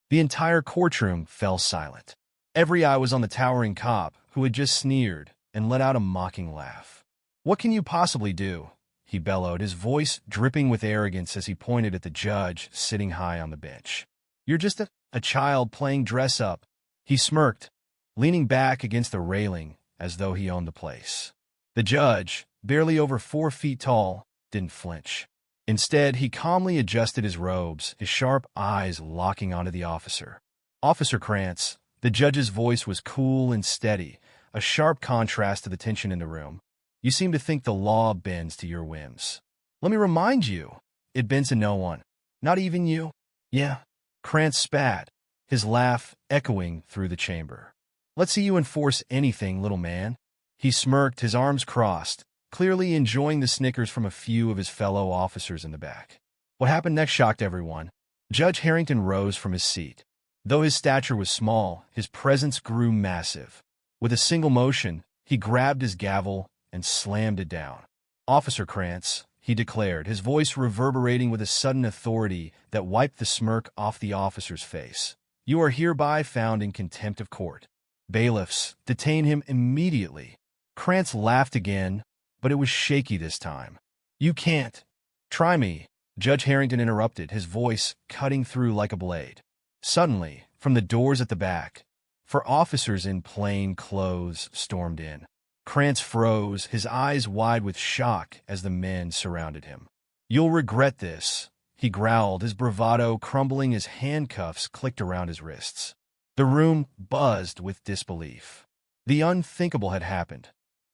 The entire courtroom fell silent. Every eye was on the towering cop, who had just sneered and let out a mocking laugh. "What can you possibly do?" he bellowed, his voice dripping with arrogance as he pointed at the judge sitting high on the bench. "You're just a child playing dress-up." He smirked, leaning back against the railing as though he owned the place. The judge, barely over 4 feet tall, didn't flinch. Instead, he calmly adjusted his robes, his sharp eyes locking onto the officer. "Officer Krantz," the judge's voice was cool and steady, a sharp contrast to the tension in the room. "You seem to think the law bends to your whims. Let me remind you, it bends to no one. Not even you." "Yeah," Krantz spat, his laugh echoing through the chamber. "Let's see you enforce anything, little man." He smirked, his arms crossed, clearly enjoying the snickers from a few of his fellow officers in the back. What happened next shocked everyone. Judge Harrington rose from his seat. Though his stature was small, his presence grew massive. With a single motion, he grabbed his gavel and slammed it down. "Officer Krantz," he declared, his voice reverberating with a sudden authority that wiped the smirk off the officer's face. "You are hereby found in contempt of court. Bailiffs, detain him immediately." Krantz laughed again, but it was shaky this time. "You can't." "Try me," Judge Harrington interrupted, his voice cutting through like a blade. Suddenly, from the doors at the back, 4 officers in plain clothes stormed in. Krantz froze, his eyes wide with shock as the men surrounded him. "You'll regret this," he growled, his bravado crumbling as handcuffs clicked around his wrists. The room buzzed with disbelief. The unthinkable had happened.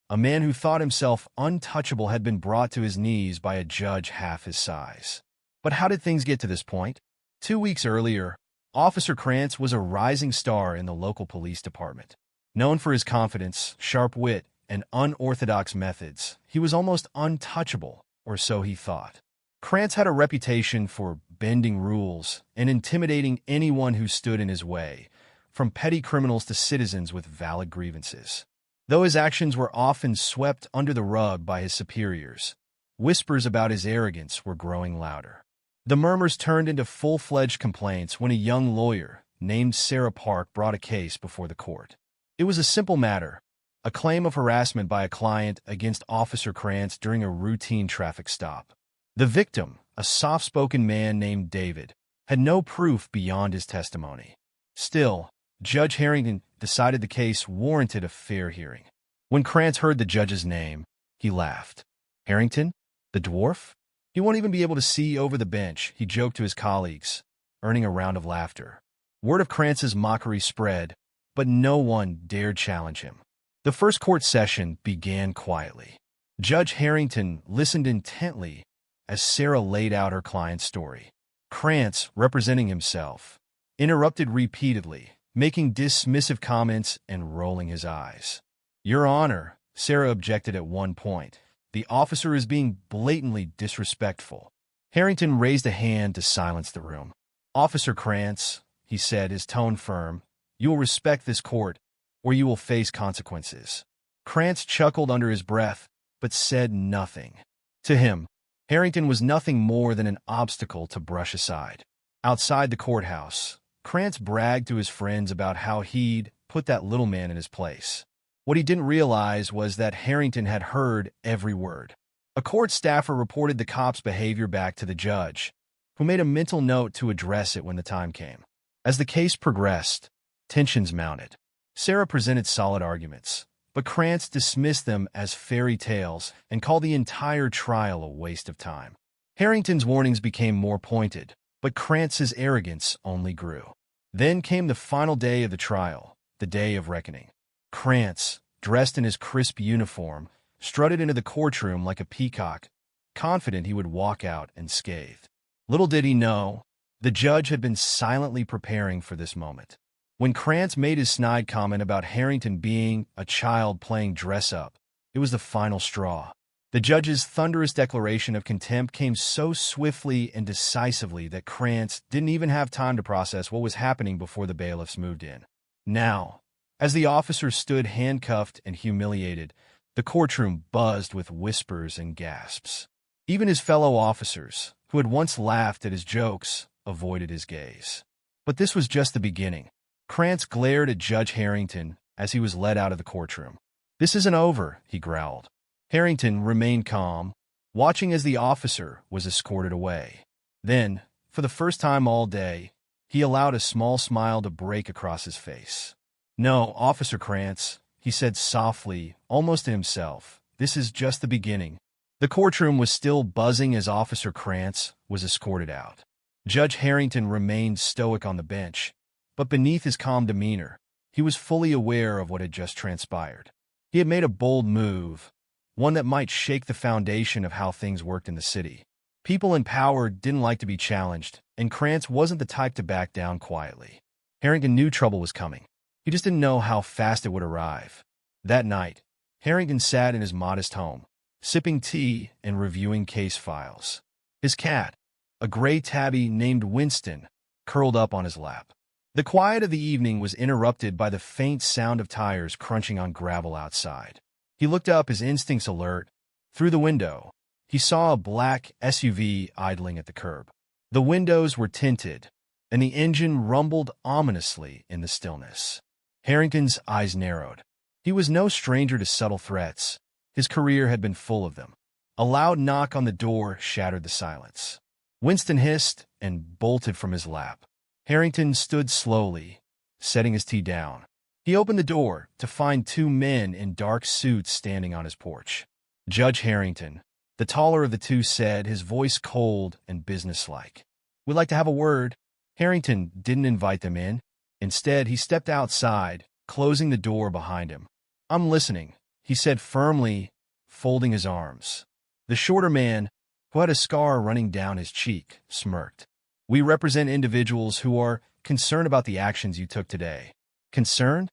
A man who thought himself untouchable had been brought to his knees by a judge half his size. But how did things get to this point? 2 weeks earlier, Officer Krantz was a rising star in the local police department. Known for his confidence, sharp wit, and unorthodox methods, he was almost untouchable, or so he thought. Krantz had a reputation for bending rules and intimidating anyone who stood in his way, from petty criminals to citizens with valid grievances. Though his actions were often swept under the rug by his superiors, whispers about his arrogance were growing louder. The murmurs turned into full-fledged complaints when a young lawyer named Sarah Park brought a case before the court. It was a simple matter, a claim of harassment by a client against Officer Krantz during a routine traffic stop. The victim, a soft-spoken man named David, had no proof beyond his testimony. Still, Judge Harrington decided the case warranted a fair hearing. When Krantz heard the judge's name, he laughed. "Harrington? The dwarf? He won't even be able to see over the bench," he joked to his colleagues, earning a round of laughter. Word of Krantz's mockery spread, but no one dared challenge him. The first court session began quietly. Judge Harrington listened intently as Sarah laid out her client's story. Krantz, representing himself, interrupted repeatedly, making dismissive comments and rolling his eyes. "Your Honor," Sarah objected at one point, "the officer is being blatantly disrespectful." Harrington raised a hand to silence the room. "Officer Krantz," he said, his tone firm, "you will respect this court, or you will face consequences." Krantz chuckled under his breath, but said nothing. To him, Harrington was nothing more than an obstacle to brush aside. Outside the courthouse, Krantz bragged to his friends about how he'd put that little man in his place. What he didn't realize was that Harrington had heard every word. A court staffer reported the cop's behavior back to the judge, who made a mental note to address it when the time came. As the case progressed, tensions mounted. Sarah presented solid arguments, but Krantz dismissed them as fairy tales and called the entire trial a waste of time. Harrington's warnings became more pointed, but Krantz's arrogance only grew. Then came the final day of the trial, the day of reckoning. Krantz, dressed in his crisp uniform, strutted into the courtroom like a peacock, confident he would walk out unscathed. Little did he know, the judge had been silently preparing for this moment. When Krantz made his snide comment about Harrington being a child playing dress-up, it was the final straw. The judge's thunderous declaration of contempt came so swiftly and decisively that Krantz didn't even have time to process what was happening before the bailiffs moved in. Now, as the officers stood handcuffed and humiliated, the courtroom buzzed with whispers and gasps. Even his fellow officers, who had once laughed at his jokes, avoided his gaze. But this was just the beginning. Krantz glared at Judge Harrington as he was led out of the courtroom. "This isn't over," he growled. Harrington remained calm, watching as the officer was escorted away. Then, for the first time all day, he allowed a small smile to break across his face. "No, Officer Krantz," he said softly, almost to himself. "This is just the beginning." The courtroom was still buzzing as Officer Krantz was escorted out. Judge Harrington remained stoic on the bench, but beneath his calm demeanor, he was fully aware of what had just transpired. He had made a bold move, one that might shake the foundation of how things worked in the city. People in power didn't like to be challenged, and Krantz wasn't the type to back down quietly. Harrington knew trouble was coming. He just didn't know how fast it would arrive. That night, Harrington sat in his modest home, sipping tea and reviewing case files. His cat, a gray tabby named Winston, curled up on his lap. The quiet of the evening was interrupted by the faint sound of tires crunching on gravel outside. He looked up, his instincts alert. Through the window, he saw a black SUV idling at the curb. The windows were tinted, and the engine rumbled ominously in the stillness. Harrington's eyes narrowed. He was no stranger to subtle threats. His career had been full of them. A loud knock on the door shattered the silence. Winston hissed and bolted from his lap. Harrington stood slowly, setting his tea down. He opened the door to find two men in dark suits standing on his porch. Judge Harrington, the taller of the two, said, his voice cold and businesslike. "We'd like to have a word." Harrington didn't invite them in. Instead, he stepped outside, closing the door behind him. "I'm listening," he said firmly, folding his arms. The shorter man, who had a scar running down his cheek, smirked. "We represent individuals who are concerned about the actions you took today." "Concerned?"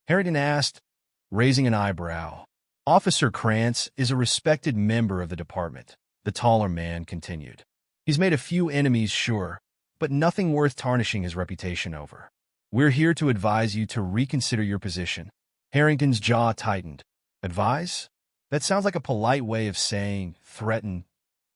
Harrington asked, raising an eyebrow. "Officer Krantz is a respected member of the department," the taller man continued. "He's made a few enemies, sure, but nothing worth tarnishing his reputation over. We're here to advise you to reconsider your position." Harrington's jaw tightened. "Advise? That sounds like a polite way of saying threaten."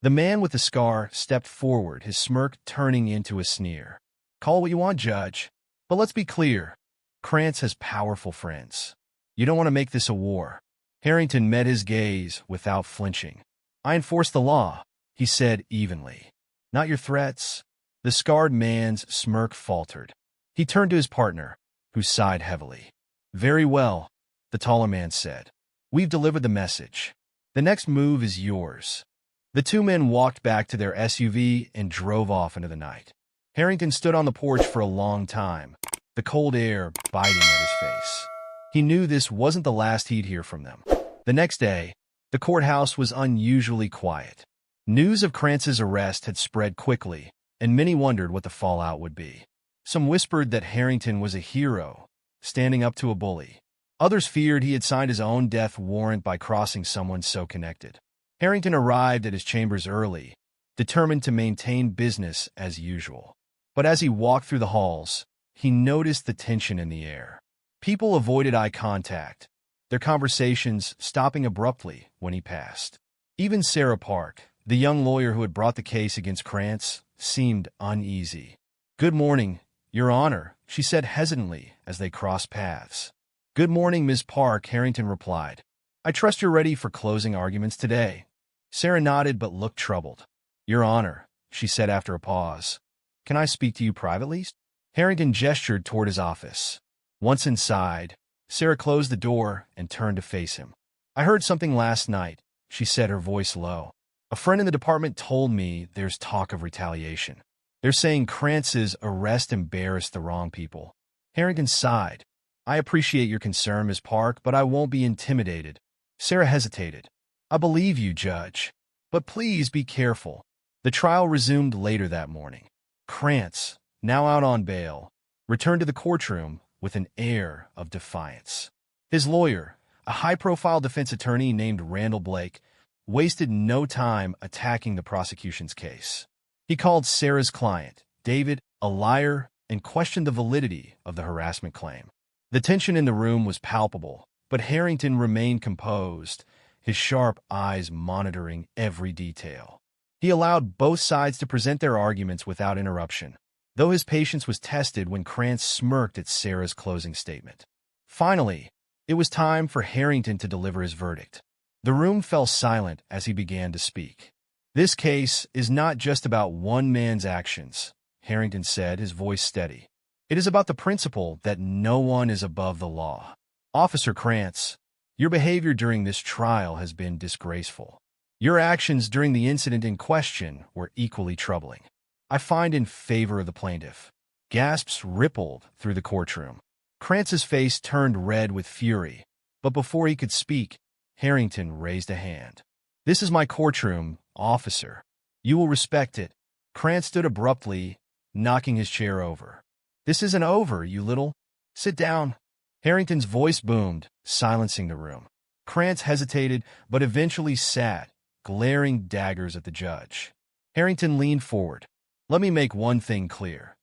The man with the scar stepped forward, his smirk turning into a sneer. "Call what you want, Judge. But let's be clear. Krantz has powerful friends. You don't want to make this a war." Harrington met his gaze without flinching. "I enforce the law," he said evenly. "Not your threats." The scarred man's smirk faltered. He turned to his partner, who sighed heavily. "Very well," the taller man said. "We've delivered the message. The next move is yours." The two men walked back to their SUV and drove off into the night. Harrington stood on the porch for a long time, the cold air biting at his face. He knew this wasn't the last he'd hear from them. The next day, the courthouse was unusually quiet. News of Krantz's arrest had spread quickly, and many wondered what the fallout would be. Some whispered that Harrington was a hero, standing up to a bully. Others feared he had signed his own death warrant by crossing someone so connected. Harrington arrived at his chambers early, determined to maintain business as usual. But as he walked through the halls, he noticed the tension in the air. People avoided eye contact, their conversations stopping abruptly when he passed. Even Sarah Park, the young lawyer who had brought the case against Krantz, seemed uneasy. "Good morning, Your Honor," she said hesitantly as they crossed paths. "Good morning, Ms. Park," Harrington replied. "I trust you're ready for closing arguments today." Sarah nodded but looked troubled. "Your Honor," she said after a pause, "can I speak to you privately?" Harrington gestured toward his office. Once inside, Sarah closed the door and turned to face him. "I heard something last night," she said, her voice low. "A friend in the department told me there's talk of retaliation. They're saying Krantz's arrest embarrassed the wrong people." Harrington sighed. "I appreciate your concern, Ms. Park, but I won't be intimidated." Sarah hesitated. "I believe you, Judge. But please be careful." The trial resumed later that morning. Krantz, now out on bail, returned to the courtroom with an air of defiance. His lawyer, a high-profile defense attorney named Randall Blake, wasted no time attacking the prosecution's case. He called Sarah's client, David, a liar and questioned the validity of the harassment claim. The tension in the room was palpable, but Harrington remained composed, his sharp eyes monitoring every detail. He allowed both sides to present their arguments without interruption. though his patience was tested when Krantz smirked at Sarah's closing statement. Finally, it was time for Harrington to deliver his verdict. The room fell silent as he began to speak. "This case is not just about one man's actions," Harrington said, his voice steady. "It is about the principle that no one is above the law. Officer Krantz, your behavior during this trial has been disgraceful. Your actions during the incident in question were equally troubling. I find in favor of the plaintiff." Gasps rippled through the courtroom. Krantz's face turned red with fury, but before he could speak, Harrington raised a hand. "This is my courtroom, officer. You will respect it." Krantz stood abruptly, knocking his chair over. "This isn't over, you little. Sit down." Harrington's voice boomed, silencing the room. Krantz hesitated, but eventually sat, glaring daggers at the judge. Harrington leaned forward. "Let me make one thing clear.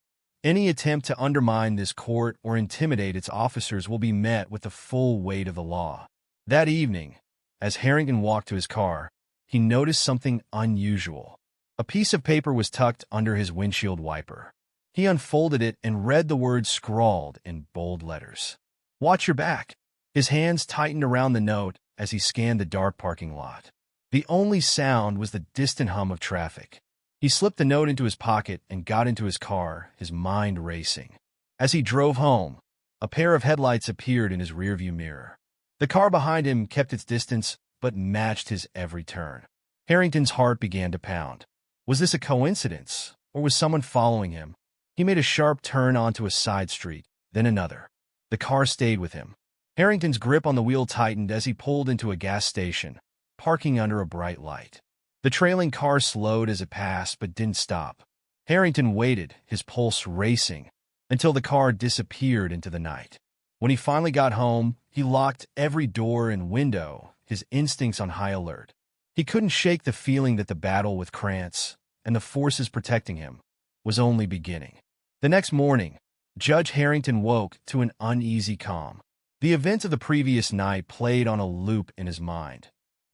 Any attempt to undermine this court or intimidate its officers will be met with the full weight of the law." That evening, as Harrington walked to his car, he noticed something unusual. A piece of paper was tucked under his windshield wiper. He unfolded it and read the words scrawled in bold letters. "Watch your back." His hands tightened around the note as he scanned the dark parking lot. The only sound was the distant hum of traffic. He slipped the note into his pocket and got into his car, his mind racing. As he drove home, a pair of headlights appeared in his rearview mirror. The car behind him kept its distance, but matched his every turn. Harrington's heart began to pound. Was this a coincidence, or was someone following him? He made a sharp turn onto a side street, then another. The car stayed with him. Harrington's grip on the wheel tightened as he pulled into a gas station, parking under a bright light. The trailing car slowed as it passed, but didn't stop. Harrington waited, his pulse racing, until the car disappeared into the night. When he finally got home, he locked every door and window, his instincts on high alert. He couldn't shake the feeling that the battle with Krantz and the forces protecting him was only beginning. The next morning, Judge Harrington woke to an uneasy calm. The events of the previous night played on a loop in his mind.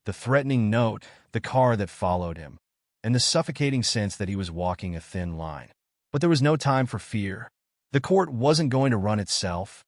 The threatening note, the car that followed him, and the suffocating sense that he was walking a thin line. But there was no time for fear. The court wasn't going to run itself,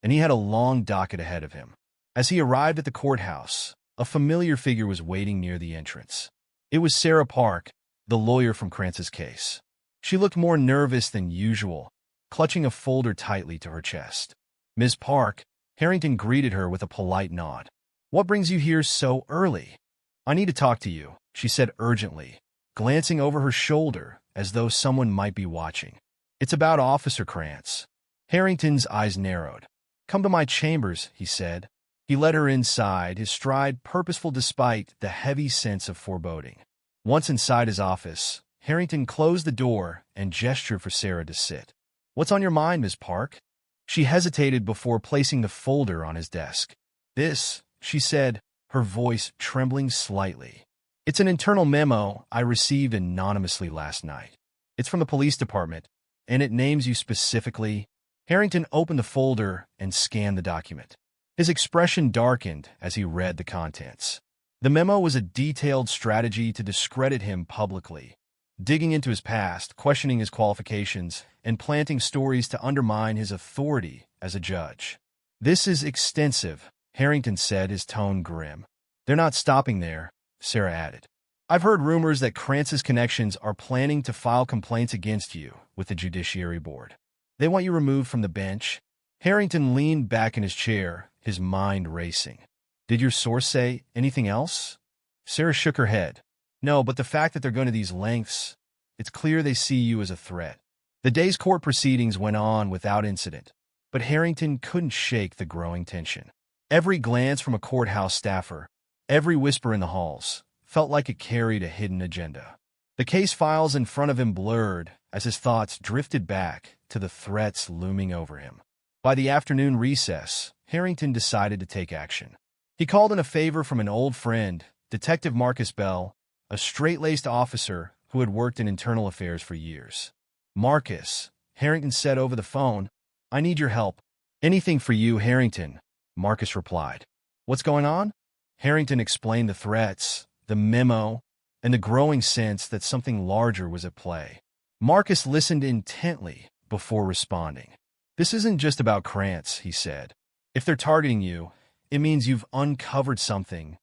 and he had a long docket ahead of him. As he arrived at the courthouse, a familiar figure was waiting near the entrance. It was Sarah Park, the lawyer from Krantz's case. She looked more nervous than usual, clutching a folder tightly to her chest. "Ms. Park," Harrington greeted her with a polite nod. "What brings you here so early?" "I need to talk to you," she said urgently, glancing over her shoulder as though someone might be watching. "It's about Officer Krantz." Harrington's eyes narrowed. "Come to my chambers," he said. He led her inside, his stride purposeful despite the heavy sense of foreboding. Once inside his office, Harrington closed the door and gestured for Sarah to sit. "What's on your mind, Ms. Park?" She hesitated before placing the folder on his desk. "This," she said, her voice trembling slightly. "It's an internal memo I received anonymously last night. It's from the police department, and it names you specifically." Harrington opened the folder and scanned the document. His expression darkened as he read the contents. The memo was a detailed strategy to discredit him publicly, digging into his past, questioning his qualifications, and planting stories to undermine his authority as a judge. "This is extensive," Harrington said, his tone grim. "They're not stopping there," Sarah added. "I've heard rumors that Krantz's connections are planning to file complaints against you with the Judiciary Board. They want you removed from the bench." Harrington leaned back in his chair, his mind racing. "Did your source say anything else?" Sarah shook her head. "No, but the fact that they're going to these lengths, it's clear they see you as a threat." The day's court proceedings went on without incident, but Harrington couldn't shake the growing tension. Every glance from a courthouse staffer, every whisper in the halls, felt like it carried a hidden agenda. The case files in front of him blurred as his thoughts drifted back to the threats looming over him. By the afternoon recess, Harrington decided to take action. He called in a favor from an old friend, Detective Marcus Bell, a straight-laced officer who had worked in internal affairs for years. "Marcus," Harrington said over the phone, "I need your help." "Anything for you, Harrington," Marcus replied. "What's going on?" Harrington explained the threats, the memo, and the growing sense that something larger was at play. Marcus listened intently before responding. "This isn't just about Krantz," he said. "If they're targeting you, it means you've uncovered something,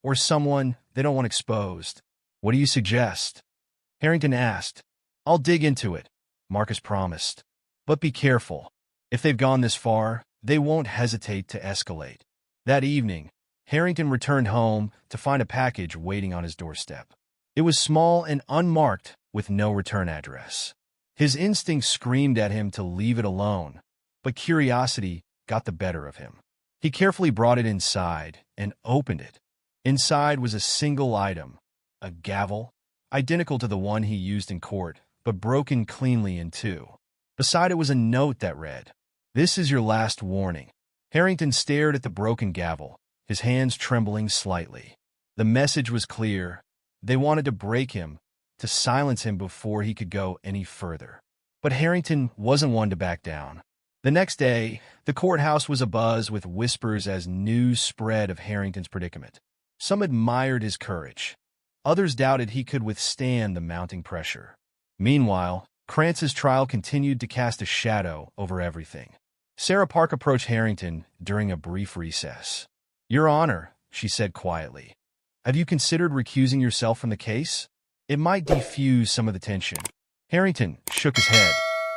or someone they don't want exposed." "What do you suggest?" Harrington asked. "I'll dig into it," Marcus promised. "But be careful. If they've gone this far, they won't hesitate to escalate." That evening, Harrington returned home to find a package waiting on his doorstep. It was small and unmarked with no return address. His instincts screamed at him to leave it alone, but curiosity got the better of him. He carefully brought it inside and opened it. Inside was a single item, a gavel, identical to the one he used in court, but broken cleanly in two. Beside it was a note that read, "This is your last warning." Harrington stared at the broken gavel, his hands trembling slightly. The message was clear. They wanted to break him, to silence him before he could go any further. But Harrington wasn't one to back down. The next day, the courthouse was abuzz with whispers as news spread of Harrington's predicament. Some admired his courage. Others doubted he could withstand the mounting pressure. Meanwhile, Krantz's trial continued to cast a shadow over everything. Sarah Park approached Harrington during a brief recess. "Your Honor," she said quietly, "have you considered recusing yourself from the case? It might defuse some of the tension." Harrington shook his head.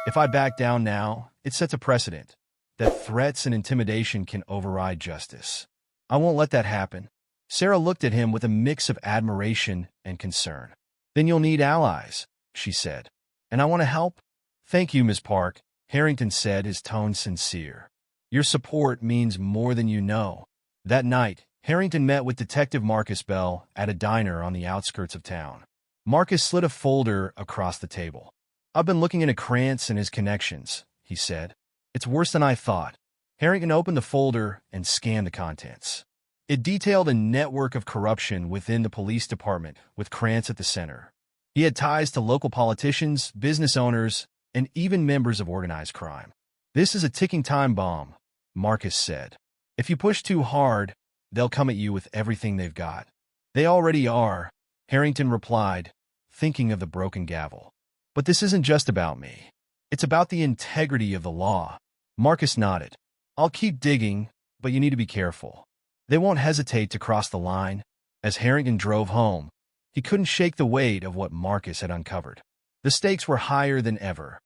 "If I back down now, it sets a precedent that threats and intimidation can override justice. I won't let that happen." Sarah looked at him with a mix of admiration and concern. "Then you'll need allies," she said. "And I want to help." "Thank you, Ms. Park," Harrington said, his tone sincere. "Your support means more than you know." That night, Harrington met with Detective Marcus Bell at a diner on the outskirts of town. Marcus slid a folder across the table. "I've been looking into Krantz and his connections," he said. "It's worse than I thought." Harrington opened the folder and scanned the contents. It detailed a network of corruption within the police department, with Krantz at the center. He had ties to local politicians, business owners, and even members of organized crime. "This is a ticking time bomb," Marcus said. "If you push too hard, they'll come at you with everything they've got." "They already are," Harrington replied, thinking of the broken gavel. "But this isn't just about me. It's about the integrity of the law." Marcus nodded. "I'll keep digging, but you need to be careful. They won't hesitate to cross the line." As Harrington drove home, he couldn't shake the weight of what Marcus had uncovered. The stakes were higher than ever,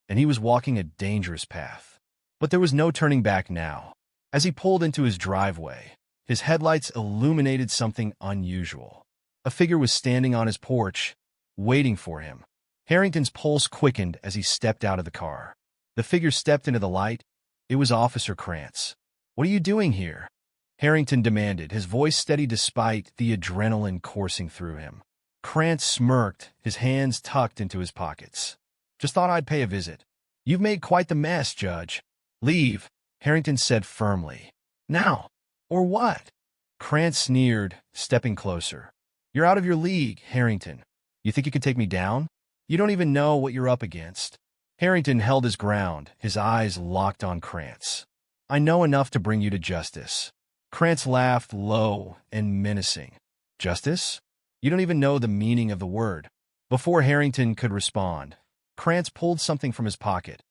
and he was walking a dangerous path. But there was no turning back now. As he pulled into his driveway, his headlights illuminated something unusual. A figure was standing on his porch, waiting for him. Harrington's pulse quickened as he stepped out of the car. The figure stepped into the light. It was Officer Krantz. "What are you doing here?" Harrington demanded, his voice steady despite the adrenaline coursing through him. Krantz smirked, his hands tucked into his pockets. "Just thought I'd pay a visit." "You've made quite the mess, Judge." "Leave," Harrington said firmly. "Now." "Or what?" Krantz sneered, stepping closer. "You're out of your league, Harrington. You think you can take me down? You don't even know what you're up against." Harrington held his ground, his eyes locked on Krantz. "I know enough to bring you to justice." Krantz laughed low and menacing. "Justice? You don't even know the meaning of the word." Before Harrington could respond, Krantz pulled something from his pocket,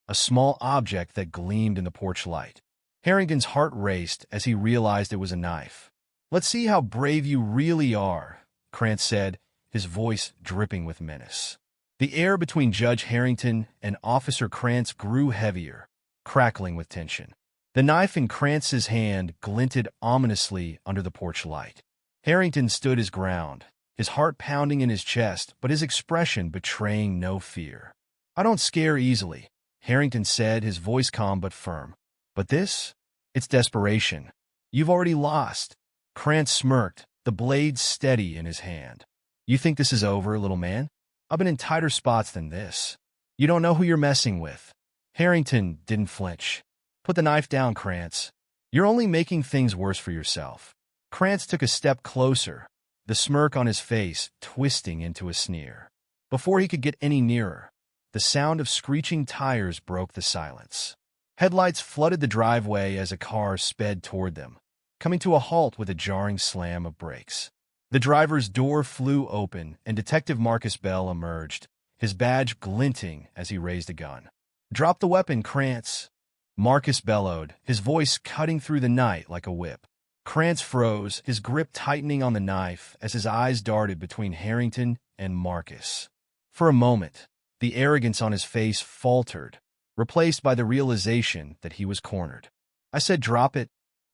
a small object that gleamed in the porch light. Harrington's heart raced as he realized it was a knife. "Let's see how brave you really are," Krantz said, his voice dripping with menace. The air between Judge Harrington and Officer Krantz grew heavier, crackling with tension. The knife in Krantz's hand glinted ominously under the porch light. Harrington stood his ground, his heart pounding in his chest, but his expression betraying no fear. "I don't scare easily," Harrington said, his voice calm but firm. "But this? It's desperation. You've already lost." Krantz smirked, the blade steady in his hand. "You think this is over, little man? I've been in tighter spots than this. You don't know who you're messing with." Harrington didn't flinch. "Put the knife down, Krantz. You're only making things worse for yourself." Krantz took a step closer, the smirk on his face twisting into a sneer. Before he could get any nearer, the sound of screeching tires broke the silence. Headlights flooded the driveway as a car sped toward them, coming to a halt with a jarring slam of brakes. The driver's door flew open, and Detective Marcus Bell emerged, his badge glinting as he raised a gun. "Drop the weapon, Krantz!" Marcus bellowed, his voice cutting through the night like a whip. Krantz froze, his grip tightening on the knife as his eyes darted between Harrington and Marcus. For a moment, the arrogance on his face faltered, replaced by the realization that he was cornered. "I said drop it,"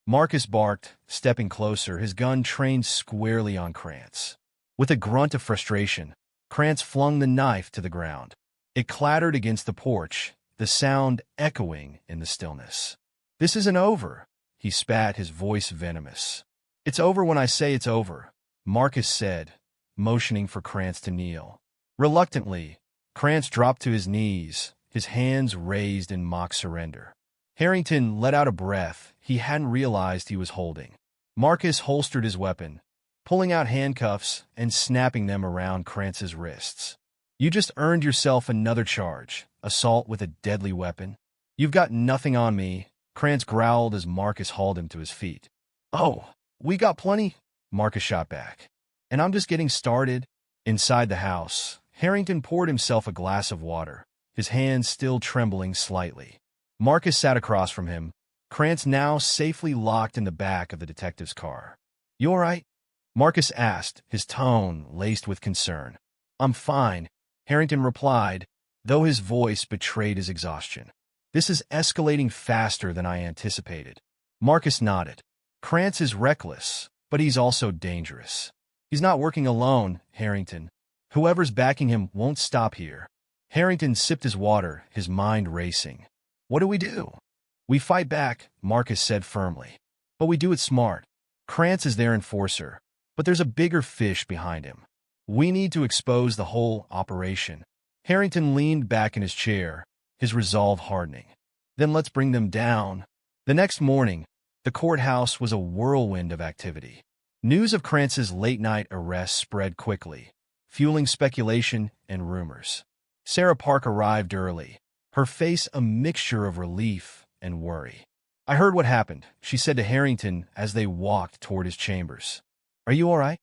Marcus barked, stepping closer, his gun trained squarely on Krantz. With a grunt of frustration, Krantz flung the knife to the ground. It clattered against the porch, the sound echoing in the stillness. "This isn't over," he spat, his voice venomous. "It's over when I say it's over," Marcus said, motioning for Krantz to kneel. Reluctantly, Krantz dropped to his knees, his hands raised in mock surrender. Harrington let out a breath he hadn't realized he was holding. Marcus holstered his weapon, pulling out handcuffs and snapping them around Krantz's wrists. "You just earned yourself another charge, assault with a deadly weapon. You've got nothing on me," Krantz growled as Marcus hauled him to his feet. "Oh, we got plenty," Marcus shot back. "And I'm just getting started." Inside the house, Harrington poured himself a glass of water, his hands still trembling slightly. Marcus sat across from him, Krantz now safely locked in the back of the detective's car. "You all right?" Marcus asked, his tone laced with concern. "I'm fine," Harrington replied, though his voice betrayed his exhaustion. "This is escalating faster than I anticipated." Marcus nodded. "Krantz is reckless, but he's also dangerous. He's not working alone, Harrington. Whoever's backing him won't stop here." Harrington sipped his water, his mind racing. "What do we do?" "We fight back," Marcus said firmly. "But we do it smart. Krantz is their enforcer, but there's a bigger fish behind him. We need to expose the whole operation." Harrington leaned back in his chair, his resolve hardening. "Then let's bring them down." The next morning, the courthouse was a whirlwind of activity. News of Krantz's late-night arrest spread quickly, fueling speculation and rumors. Sarah Park arrived early, her face a mixture of relief and worry. "I heard what happened," she said to Harrington as they walked toward his chambers. "Are you all right?"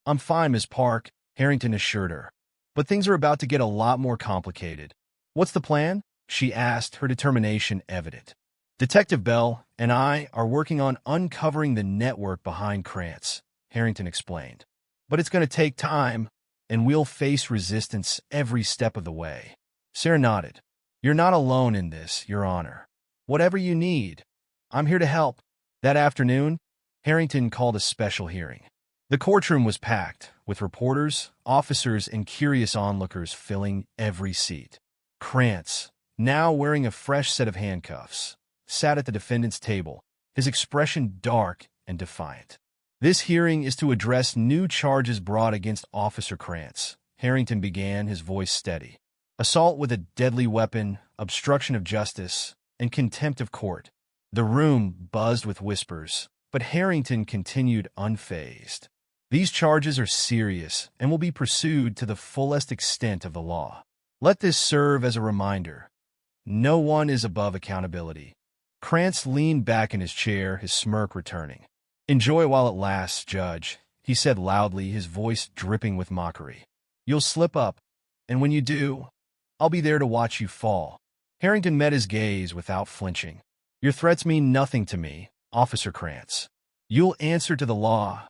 "I'm fine, Miss Park," Harrington assured her. "But things are about to get a lot more complicated." "What's the plan?" she asked, her determination evident. "Detective Bell and I are working on uncovering the network behind Krantz," Harrington explained. "But it's going to take time, and we'll face resistance every step of the way." Sarah nodded. "You're not alone in this, Your Honor. Whatever you need, I'm here to help." That afternoon, Harrington called a special hearing. The courtroom was packed, with reporters, officers, and curious onlookers filling every seat. Krantz, now wearing a fresh set of handcuffs, sat at the defendant's table, his expression dark and defiant. "This hearing is to address new charges brought against Officer Krantz," Harrington began, his voice steady. "Assault with a deadly weapon, obstruction of justice, and contempt of court." The room buzzed with whispers, but Harrington continued unfazed. "These charges are serious and will be pursued to the fullest extent of the law. Let this serve as a reminder. No one is above accountability." Krantz leaned back in his chair, his smirk returning. "Enjoy while it lasts, Judge," he said loudly, his voice dripping with mockery. "You'll slip up, and when you do, I'll be there to watch you fall." Harrington met his gaze without flinching. "Your threats mean nothing to me, Officer Krantz. You'll answer to the law,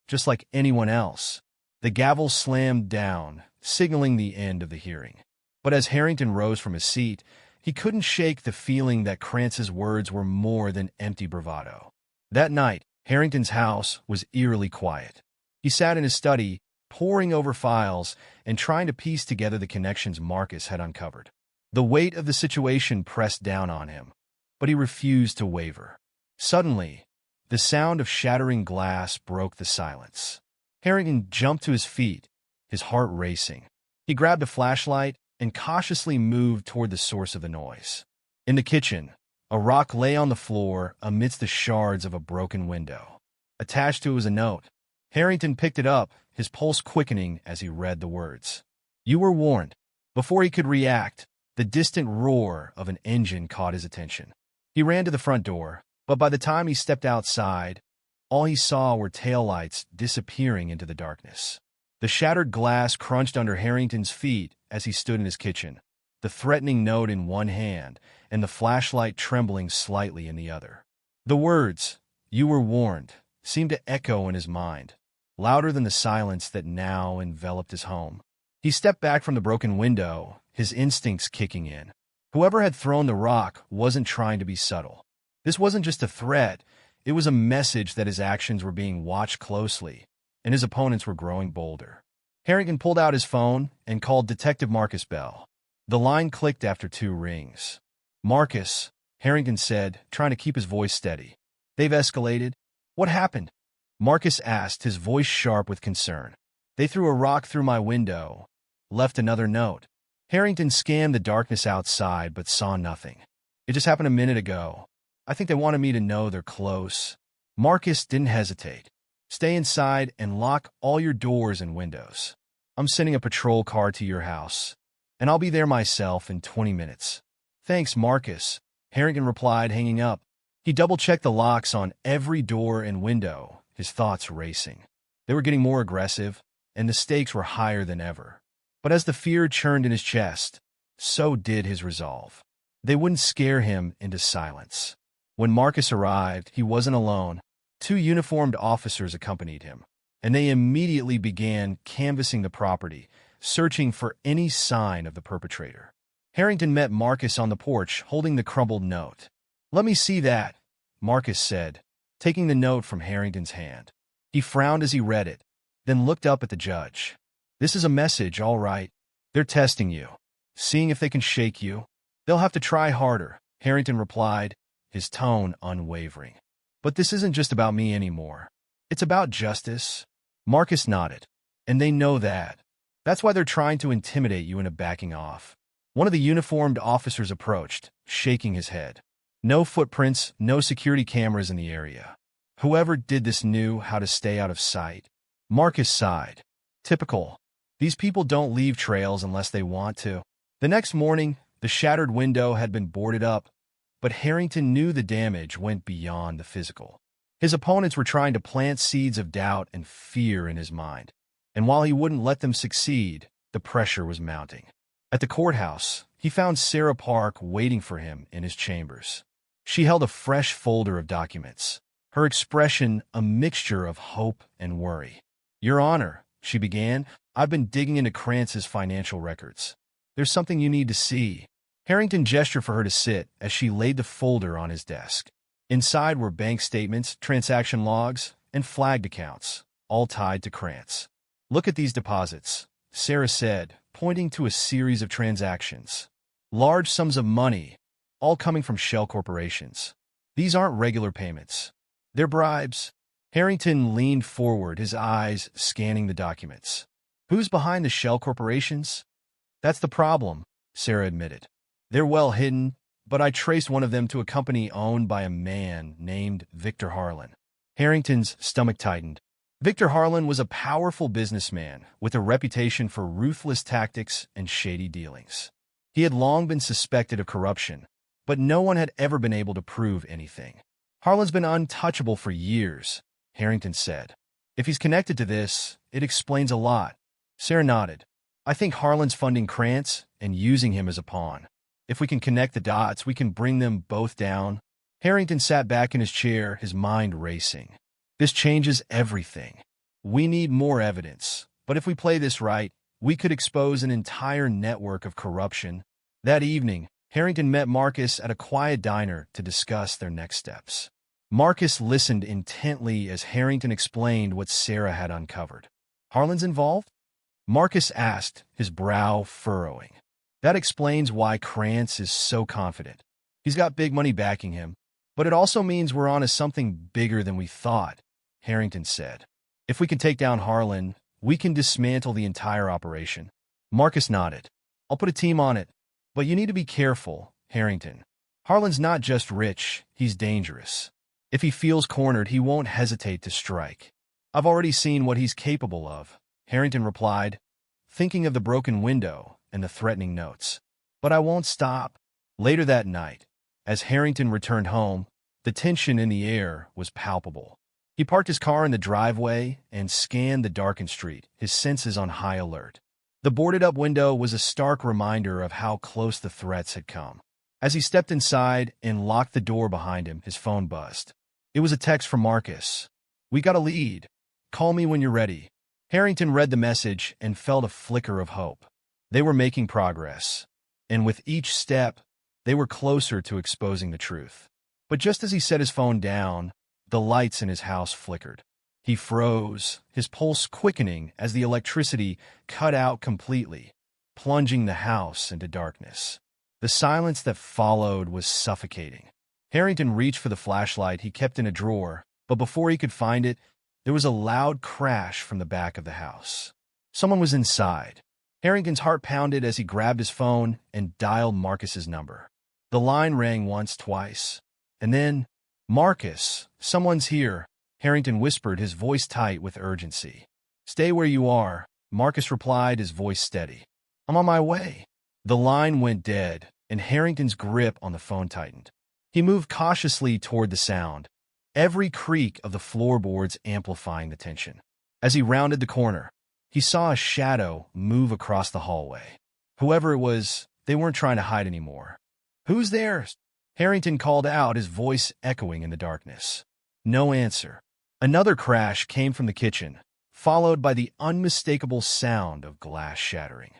just like anyone else." The gavel slammed down, signaling the end of the hearing. But as Harrington rose from his seat, he couldn't shake the feeling that Krantz's words were more than empty bravado. That night, Harrington's house was eerily quiet. He sat in his study, poring over files and trying to piece together the connections Marcus had uncovered. The weight of the situation pressed down on him, but he refused to waver. Suddenly, the sound of shattering glass broke the silence. Harrington jumped to his feet, his heart racing. He grabbed a flashlight and cautiously moved toward the source of the noise. In the kitchen, a rock lay on the floor amidst the shards of a broken window. Attached to it was a note. Harrington picked it up, his pulse quickening as he read the words. "You were warned." Before he could react, the distant roar of an engine caught his attention. He ran to the front door, but by the time he stepped outside, all he saw were taillights disappearing into the darkness. The shattered glass crunched under Harrington's feet as he stood in his kitchen, the threatening note in one hand and the flashlight trembling slightly in the other. The words, "You were warned," seemed to echo in his mind, louder than the silence that now enveloped his home. He stepped back from the broken window, his instincts kicking in. Whoever had thrown the rock wasn't trying to be subtle. This wasn't just a threat, it was a message that his actions were being watched closely, and his opponents were growing bolder. Harrington pulled out his phone and called Detective Marcus Bell. The line clicked after 2 rings. "Marcus," Harrington said, trying to keep his voice steady. "They've escalated." "What happened?" Marcus asked, his voice sharp with concern. "They threw a rock through my window, left another note." Harrington scanned the darkness outside but saw nothing. "It just happened a minute ago. I think they wanted me to know they're close." Marcus didn't hesitate. "Stay inside and lock all your doors and windows. I'm sending a patrol car to your house, and I'll be there myself in 20 minutes. "Thanks, Marcus," Harrington replied, hanging up. He double-checked the locks on every door and window, his thoughts racing. They were getting more aggressive, and the stakes were higher than ever. But as the fear churned in his chest, so did his resolve. They wouldn't scare him into silence. When Marcus arrived, he wasn't alone. 2 uniformed officers accompanied him, and they immediately began canvassing the property, searching for any sign of the perpetrator. Harrington met Marcus on the porch, holding the crumbled note. "Let me see that," Marcus said, taking the note from Harrington's hand. He frowned as he read it, then looked up at the judge. "This is a message, all right. They're testing you, seeing if they can shake you. They'll have to try harder," Harrington replied, his tone unwavering. "But this isn't just about me anymore. It's about justice." Marcus nodded. "And they know that. That's why they're trying to intimidate you into backing off." One of the uniformed officers approached, shaking his head. No footprints, no security cameras in the area. Whoever did this knew how to stay out of sight. Marcus sighed. Typical. These people don't leave trails unless they want to. The next morning, the shattered window had been boarded up, but Harrington knew the damage went beyond the physical. His opponents were trying to plant seeds of doubt and fear in his mind, and while he wouldn't let them succeed, the pressure was mounting. At the courthouse, he found Sarah Park waiting for him in his chambers. She held a fresh folder of documents, her expression a mixture of hope and worry. "Your Honor," she began, "I've been digging into Krantz's financial records. There's something you need to see." Harrington gestured for her to sit as she laid the folder on his desk. Inside were bank statements, transaction logs, and flagged accounts, all tied to Krantz. "Look at these deposits," Sarah said, pointing to a series of transactions. "Large sums of money, all coming from shell corporations. These aren't regular payments. They're bribes." Harrington leaned forward, his eyes scanning the documents. "Who's behind the shell corporations?" "That's the problem," Sarah admitted. "They're well hidden, but I traced one of them to a company owned by a man named Victor Harlan." Harrington's stomach tightened. Victor Harlan was a powerful businessman with a reputation for ruthless tactics and shady dealings. He had long been suspected of corruption, but no one had ever been able to prove anything. "Harlan's been untouchable for years," Harrington said. "If he's connected to this, it explains a lot." Sarah nodded. "I think Harlan's funding Krantz and using him as a pawn. If we can connect the dots, we can bring them both down." Harrington sat back in his chair, his mind racing. "This changes everything. We need more evidence, but if we play this right, we could expose an entire network of corruption." That evening, Harrington met Marcus at a quiet diner to discuss their next steps. Marcus listened intently as Harrington explained what Sarah had uncovered. "Harlan's involved?" Marcus asked, his brow furrowing. "That explains why Krantz is so confident. He's got big money backing him. But it also means we're onto something bigger than we thought," Harrington said. "If we can take down Harlan, we can dismantle the entire operation." Marcus nodded. "I'll put a team on it. But you need to be careful, Harrington. Harlan's not just rich, he's dangerous. If he feels cornered, he won't hesitate to strike." "I've already seen what he's capable of," Harrington replied, thinking of the broken window and the threatening notes. "But I won't stop." Later that night, as Harrington returned home, the tension in the air was palpable. He parked his car in the driveway and scanned the darkened street, his senses on high alert. The boarded-up window was a stark reminder of how close the threats had come. As he stepped inside and locked the door behind him, his phone buzzed. It was a text from Marcus. "We got a lead. Call me when you're ready." Harrington read the message and felt a flicker of hope. They were making progress, and with each step, they were closer to exposing the truth. But just as he set his phone down, the lights in his house flickered. He froze, his pulse quickening as the electricity cut out completely, plunging the house into darkness. The silence that followed was suffocating. Harrington reached for the flashlight he kept in a drawer, but before he could find it, there was a loud crash from the back of the house. Someone was inside. Harrington's heart pounded as he grabbed his phone and dialed Marcus's number. The line rang once, twice, and then, "Marcus, someone's here," Harrington whispered, his voice tight with urgency. "Stay where you are," Marcus replied, his voice steady. "I'm on my way." The line went dead, and Harrington's grip on the phone tightened. He moved cautiously toward the sound, every creak of the floorboards amplifying the tension. As he rounded the corner, he saw a shadow move across the hallway. Whoever it was, they weren't trying to hide anymore. "Who's there?" Harrington called out, his voice echoing in the darkness. No answer. Another crash came from the kitchen, followed by the unmistakable sound of glass shattering.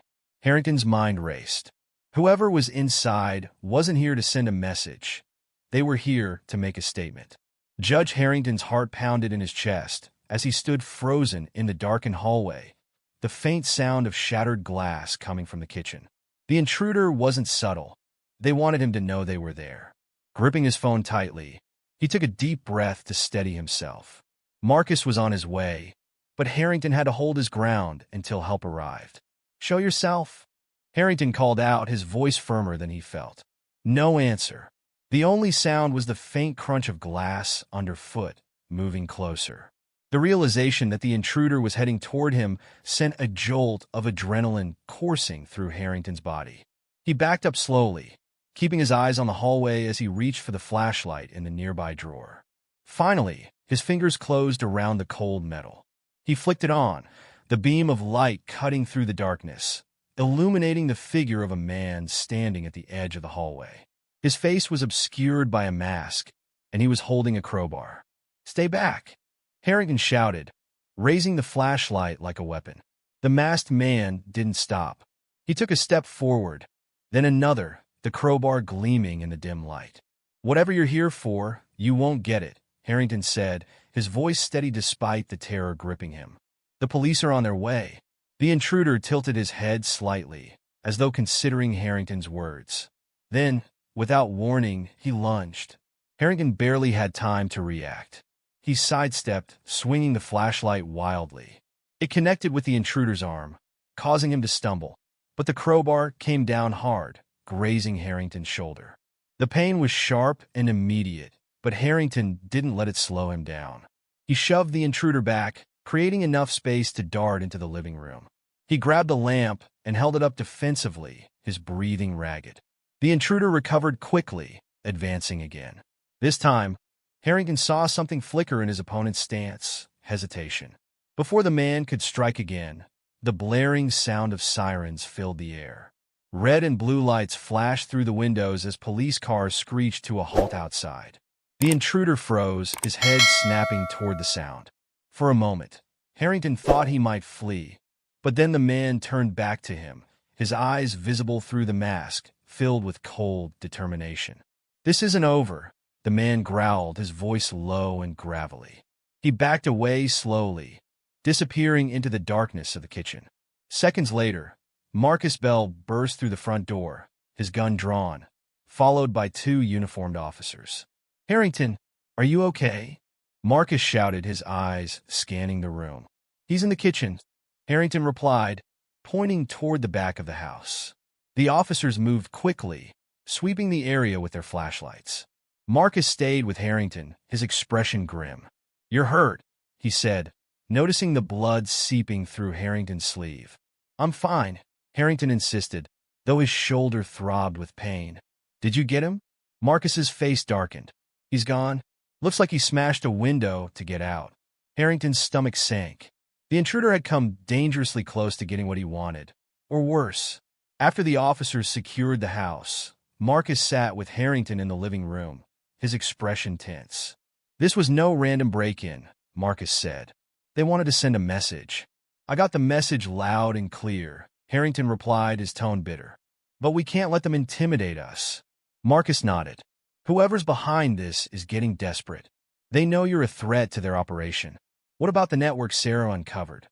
Harrington's mind raced. Whoever was inside wasn't here to send a message. They were here to make a statement. Judge Harrington's heart pounded in his chest as he stood frozen in the darkened hallway, the faint sound of shattered glass coming from the kitchen. The intruder wasn't subtle. They wanted him to know they were there. Gripping his phone tightly, he took a deep breath to steady himself. Marcus was on his way, but Harrington had to hold his ground until help arrived. "Show yourself," Harrington called out, his voice firmer than he felt. No answer. The only sound was the faint crunch of glass underfoot, moving closer. The realization that the intruder was heading toward him sent a jolt of adrenaline coursing through Harrington's body. He backed up slowly, keeping his eyes on the hallway as he reached for the flashlight in the nearby drawer. Finally, his fingers closed around the cold metal. He flicked it on, the beam of light cutting through the darkness, illuminating the figure of a man standing at the edge of the hallway. His face was obscured by a mask, and he was holding a crowbar. "Stay back," Harrington shouted, raising the flashlight like a weapon. The masked man didn't stop. He took a step forward, then another, the crowbar gleaming in the dim light. "Whatever you're here for, you won't get it," Harrington said, his voice steady despite the terror gripping him. "The police are on their way." The intruder tilted his head slightly, as though considering Harrington's words. Then, without warning, he lunged. Harrington barely had time to react. He sidestepped, swinging the flashlight wildly. It connected with the intruder's arm, causing him to stumble, but the crowbar came down hard, grazing Harrington's shoulder. The pain was sharp and immediate, but Harrington didn't let it slow him down. He shoved the intruder back, creating enough space to dart into the living room. He grabbed a lamp and held it up defensively, his breathing ragged. The intruder recovered quickly, advancing again. This time, Harrington saw something flicker in his opponent's stance, hesitation. Before the man could strike again, the blaring sound of sirens filled the air. Red and blue lights flashed through the windows as police cars screeched to a halt outside. The intruder froze, his head snapping toward the sound. For a moment, Harrington thought he might flee, but then the man turned back to him, his eyes visible through the mask, filled with cold determination. "This isn't over," the man growled, his voice low and gravelly. He backed away slowly, disappearing into the darkness of the kitchen. Seconds later, Marcus Bell burst through the front door, his gun drawn, followed by two uniformed officers. "Harrington, are you okay?" Marcus shouted, his eyes scanning the room. "He's in the kitchen," Harrington replied, pointing toward the back of the house. The officers moved quickly, sweeping the area with their flashlights. Marcus stayed with Harrington, his expression grim. "You're hurt," he said, noticing the blood seeping through Harrington's sleeve. "I'm fine," Harrington insisted, though his shoulder throbbed with pain. "Did you get him?" Marcus's face darkened. "He's gone. Looks like he smashed a window to get out. Harrington's stomach sank. The intruder had come dangerously close to getting what he wanted. Or worse. After the officers secured the house, Marcus sat with Harrington in the living room, his expression tense. This was no random break-in, Marcus said. They wanted to send a message. I got the message loud and clear, Harrington replied, his tone bitter. But we can't let them intimidate us. Marcus nodded. Whoever's behind this is getting desperate. They know you're a threat to their operation. What about the network Sarah uncovered?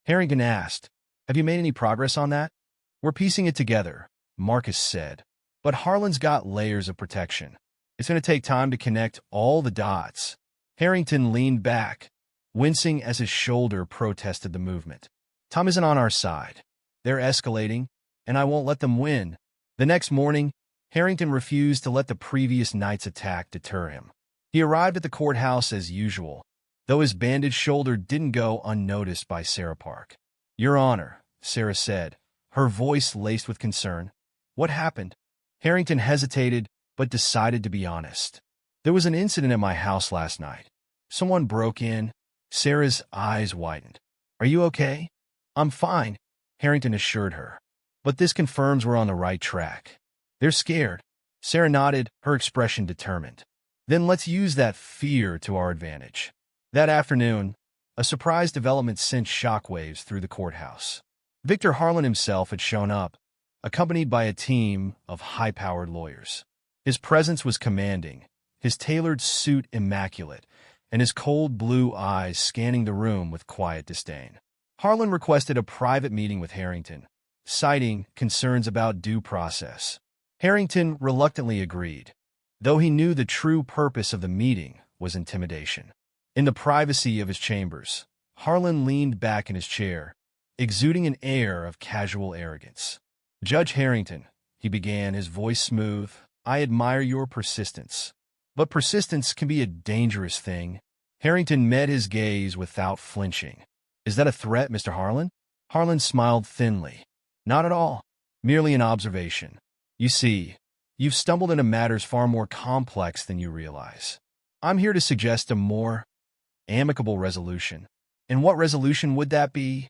Harrington asked. Have you made any progress on that? We're piecing it together, Marcus said. But Harlan's got layers of protection. It's going to take time to connect all the dots. Harrington leaned back, wincing as his shoulder protested the movement. Tom isn't on our side. They're escalating, and I won't let them win. The next morning, Harrington refused to let the previous night's attack deter him. He arrived at the courthouse as usual, though his bandaged shoulder didn't go unnoticed by Sarah Park. Your Honor, Sarah said, her voice laced with concern. What happened? Harrington hesitated, but decided to be honest. There was an incident at my house last night. Someone broke in. Sarah's eyes widened. Are you okay? I'm fine, Harrington assured her. But this confirms we're on the right track. They're scared. Sarah nodded, her expression determined. Then let's use that fear to our advantage. That afternoon, a surprise development sent shockwaves through the courthouse. Victor Harlan himself had shown up, accompanied by a team of high-powered lawyers. His presence was commanding, his tailored suit immaculate, and his cold blue eyes scanning the room with quiet disdain. Harlan requested a private meeting with Harrington, citing concerns about due process. Harrington reluctantly agreed, though he knew the true purpose of the meeting was intimidation. In the privacy of his chambers, Harlan leaned back in his chair, exuding an air of casual arrogance. Judge Harrington, he began, his voice smooth, I admire your persistence. But persistence can be a dangerous thing. Harrington met his gaze without flinching. Is that a threat, Mr. Harlan? Harlan smiled thinly. Not at all. Merely an observation. You see, you've stumbled into matters far more complex than you realize. I'm here to suggest a more amicable resolution. And what resolution would that be?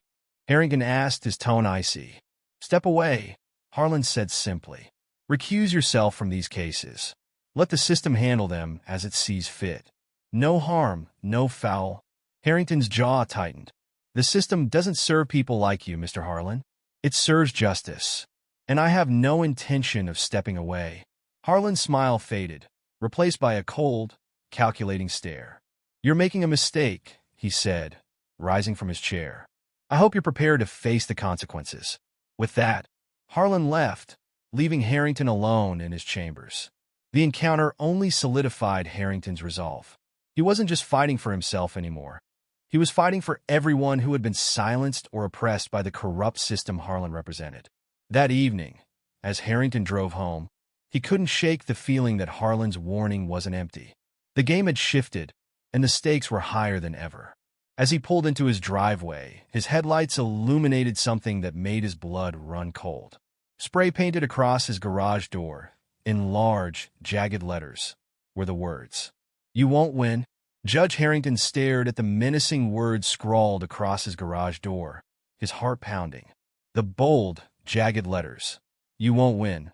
Harrington asked, his tone icy. Step away, Harlan said simply. Recuse yourself from these cases. Let the system handle them as it sees fit. No harm, no foul. Harrington's jaw tightened. The system doesn't serve people like you, Mr. Harlan. It serves justice. And I have no intention of stepping away. Harlan's smile faded, replaced by a cold, calculating stare. You're making a mistake, he said, rising from his chair. I hope you're prepared to face the consequences. With that, Harlan left, leaving Harrington alone in his chambers. The encounter only solidified Harrington's resolve. He wasn't just fighting for himself anymore. He was fighting for everyone who had been silenced or oppressed by the corrupt system Harlan represented. That evening, as Harrington drove home, he couldn't shake the feeling that Harlan's warning wasn't empty. The game had shifted, and the stakes were higher than ever. As he pulled into his driveway, his headlights illuminated something that made his blood run cold. Spray painted across his garage door, in large, jagged letters, were the words, You won't win. Judge Harrington stared at the menacing words scrawled across his garage door, his heart pounding. The bold, jagged letters, You won't win,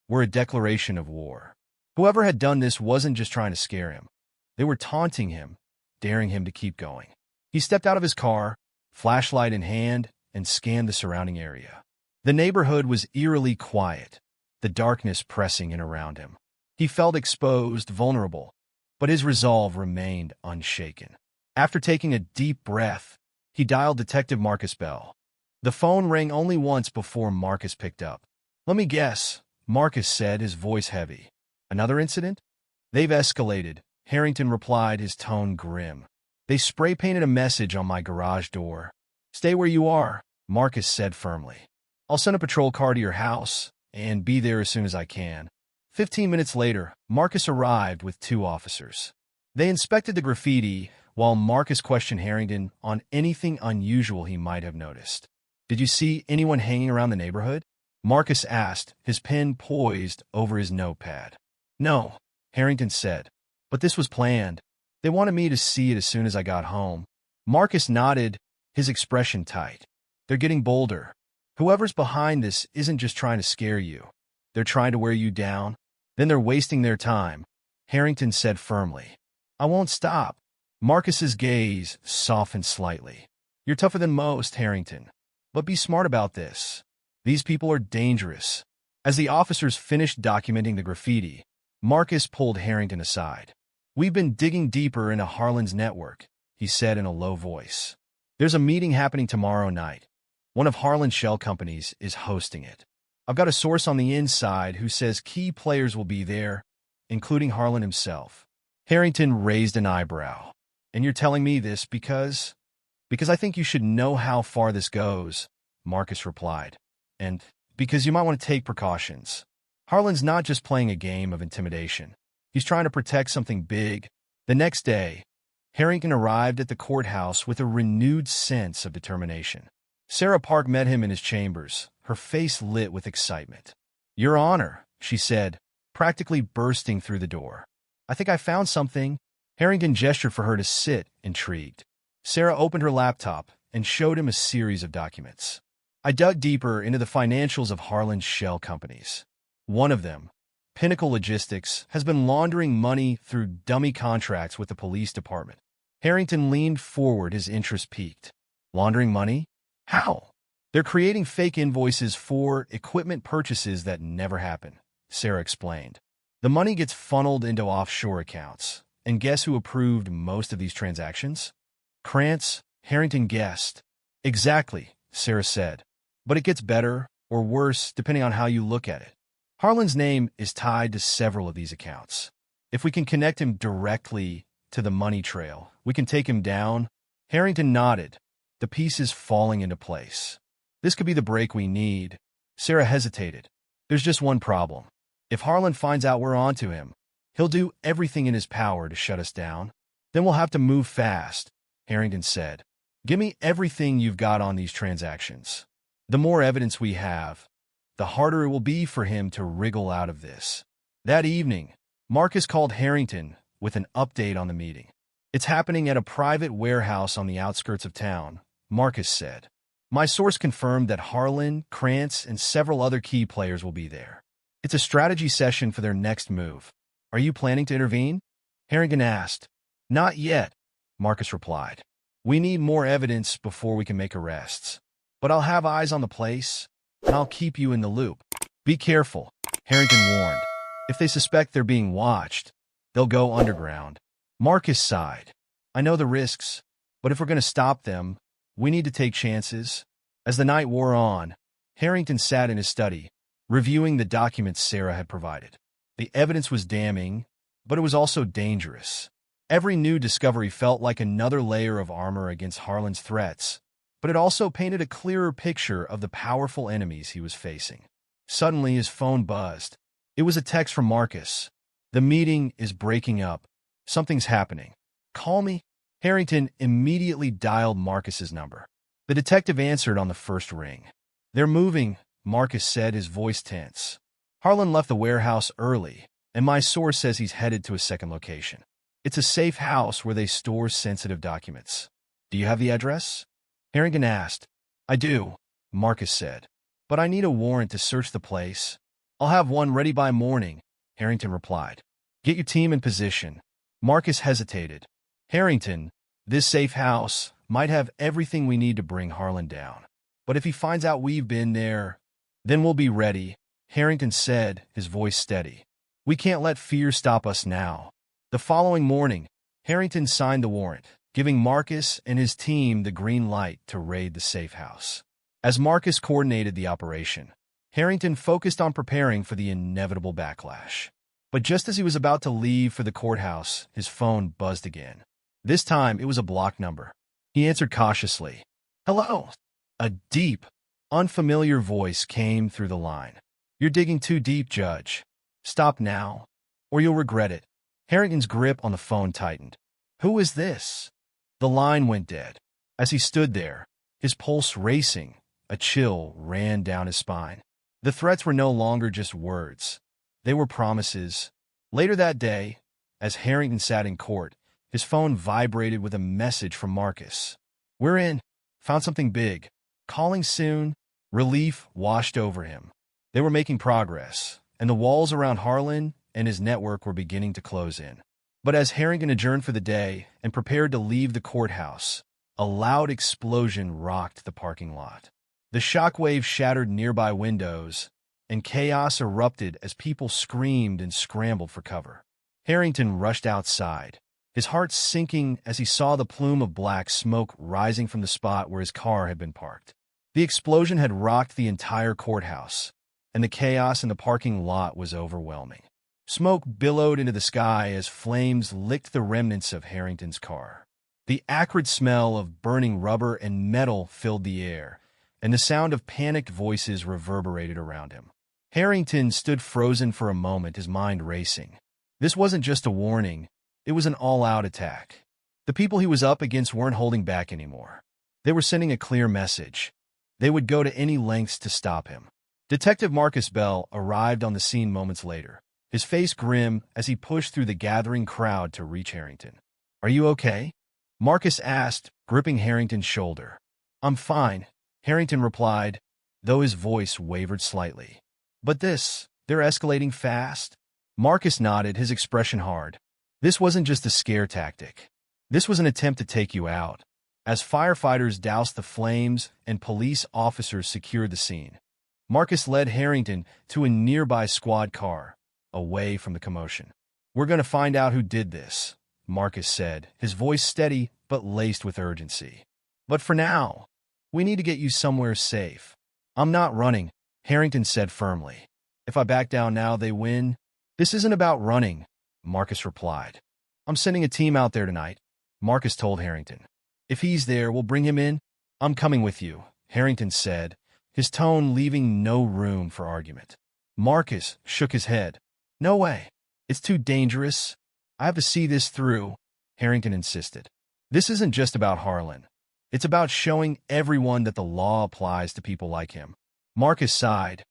were a declaration of war. Whoever had done this wasn't just trying to scare him. They were taunting him, daring him to keep going. He stepped out of his car, flashlight in hand, and scanned the surrounding area. The neighborhood was eerily quiet, the darkness pressing in around him. He felt exposed, vulnerable, but his resolve remained unshaken. After taking a deep breath, he dialed Detective Marcus Bell. The phone rang only once before Marcus picked up. Let me guess, Marcus said, his voice heavy. Another incident? They've escalated, Harrington replied, his tone grim. They spray-painted a message on my garage door. Stay where you are, Marcus said firmly. I'll send a patrol car to your house and be there as soon as I can. 15 minutes later, Marcus arrived with 2 officers. They inspected the graffiti while Marcus questioned Harrington on anything unusual he might have noticed. Did you see anyone hanging around the neighborhood? Marcus asked, his pen poised over his notepad. No, Harrington said. But this was planned. They wanted me to see it as soon as I got home. Marcus nodded, his expression tight. They're getting bolder. Whoever's behind this isn't just trying to scare you. They're trying to wear you down. Then they're wasting their time, Harrington said firmly. I won't stop. Marcus's gaze softened slightly. You're tougher than most, Harrington. But be smart about this. These people are dangerous. As the officers finished documenting the graffiti, Marcus pulled Harrington aside. We've been digging deeper into Harlan's network, he said in a low voice. There's a meeting happening tomorrow night. One of Harlan's shell companies is hosting it. I've got a source on the inside who says key players will be there, including Harlan himself. Harrington raised an eyebrow. And you're telling me this because I think you should know how far this goes, Marcus replied. And because you might want to take precautions. Harlan's not just playing a game of intimidation. He's trying to protect something big. The next day, Harrington arrived at the courthouse with a renewed sense of determination. Sarah Park met him in his chambers, her face lit with excitement. Your Honor, she said, practically bursting through the door. I think I found something. Harrington gestured for her to sit, intrigued. Sarah opened her laptop and showed him a series of documents. I dug deeper into the financials of Harlan's shell companies. One of them, Pinnacle Logistics, has been laundering money through dummy contracts with the police department. Harrington leaned forward, his interest piqued. Laundering money? How? They're creating fake invoices for equipment purchases that never happen, Sarah explained. The money gets funneled into offshore accounts. And guess who approved most of these transactions? Krantz, Harrington guessed. Exactly, Sarah said. But it gets better or worse depending on how you look at it. Harlan's name is tied to several of these accounts. If we can connect him directly to the money trail, we can take him down. Harrington nodded, the pieces falling into place. This could be the break we need. Sarah hesitated. There's just one problem. If Harlan finds out we're onto him, he'll do everything in his power to shut us down. Then we'll have to move fast, Harrington said. Give me everything you've got on these transactions. The more evidence we have, the harder it will be for him to wriggle out of this. That evening, Marcus called Harrington with an update on the meeting. It's happening at a private warehouse on the outskirts of town, Marcus said. My source confirmed that Harlan, Krantz, and several other key players will be there. It's a strategy session for their next move. Are you planning to intervene? Harrington asked. Not yet, Marcus replied. We need more evidence before we can make arrests. But I'll have eyes on the place, and I'll keep you in the loop. Be careful, Harrington warned. If they suspect they're being watched, they'll go underground. Marcus sighed. I know the risks, but if we're going to stop them, we need to take chances. As the night wore on, Harrington sat in his study, reviewing the documents Sarah had provided. The evidence was damning, but it was also dangerous. Every new discovery felt like another layer of armor against Harlan's threats, but it also painted a clearer picture of the powerful enemies he was facing. Suddenly, his phone buzzed. It was a text from Marcus. The meeting is breaking up. Something's happening. Call me. Harrington immediately dialed Marcus's number. The detective answered on the first ring. They're moving, Marcus said, his voice tense. Harlan left the warehouse early, and my source says he's headed to a second location. It's a safe house where they store sensitive documents. Do you have the address? Harrington asked. I do, Marcus said. But I need a warrant to search the place. I'll have one ready by morning, Harrington replied. Get your team in position. Marcus hesitated. Harrington, this safe house might have everything we need to bring Harlan down. But if he finds out we've been there, then we'll be ready, Harrington said, his voice steady. We can't let fear stop us now. The following morning, Harrington signed the warrant, giving Marcus and his team the green light to raid the safe house. As Marcus coordinated the operation, Harrington focused on preparing for the inevitable backlash. But just as he was about to leave for the courthouse, his phone buzzed again. This time, it was a blocked number. He answered cautiously. Hello. A deep, unfamiliar voice came through the line. You're digging too deep, Judge. Stop now, or you'll regret it. Harrington's grip on the phone tightened. Who is this? The line went dead. As he stood there, his pulse racing, a chill ran down his spine. The threats were no longer just words. They were promises. Later that day, as Harrington sat in court, His phone vibrated with a message from Marcus. "We're in. Found something big. Calling soon." Relief washed over him. They were making progress, and the walls around Harlan and his network were beginning to close in. But as Harrington adjourned for the day and prepared to leave the courthouse, a loud explosion rocked the parking lot. The shockwave shattered nearby windows, and chaos erupted as people screamed and scrambled for cover. Harrington rushed outside, his heart sinking as he saw the plume of black smoke rising from the spot where his car had been parked. The explosion had rocked the entire courthouse, and the chaos in the parking lot was overwhelming. Smoke billowed into the sky as flames licked the remnants of Harrington's car. The acrid smell of burning rubber and metal filled the air, and the sound of panicked voices reverberated around him. Harrington stood frozen for a moment, his mind racing. This wasn't just a warning, it was an all-out attack. The people he was up against weren't holding back anymore. They were sending a clear message. They would go to any lengths to stop him. Detective Marcus Bell arrived on the scene moments later, his face grim as he pushed through the gathering crowd to reach Harrington. "Are you okay?" Marcus asked, gripping Harrington's shoulder. "I'm fine," Harrington replied, though his voice wavered slightly. "But they're escalating fast." Marcus nodded, his expression hard. "This wasn't just a scare tactic. This was an attempt to take you out." As firefighters doused the flames and police officers secured the scene, Marcus led Harrington to a nearby squad car, away from the commotion. "We're going to find out who did this," Marcus said, his voice steady but laced with urgency. "But for now, we need to get you somewhere safe." "I'm not running," Harrington said firmly. "If I back down now, they win." "This isn't about running," Marcus replied. "I'm sending a team out there tonight," Marcus told Harrington. "If he's there, we'll bring him in." "I'm coming with you," Harrington said, his tone leaving no room for argument. Marcus shook his head. "No way. It's too dangerous. I have to see this through," Harrington insisted. "This isn't just about Harlan. It's about showing everyone that the law applies to people like him." Marcus sighed,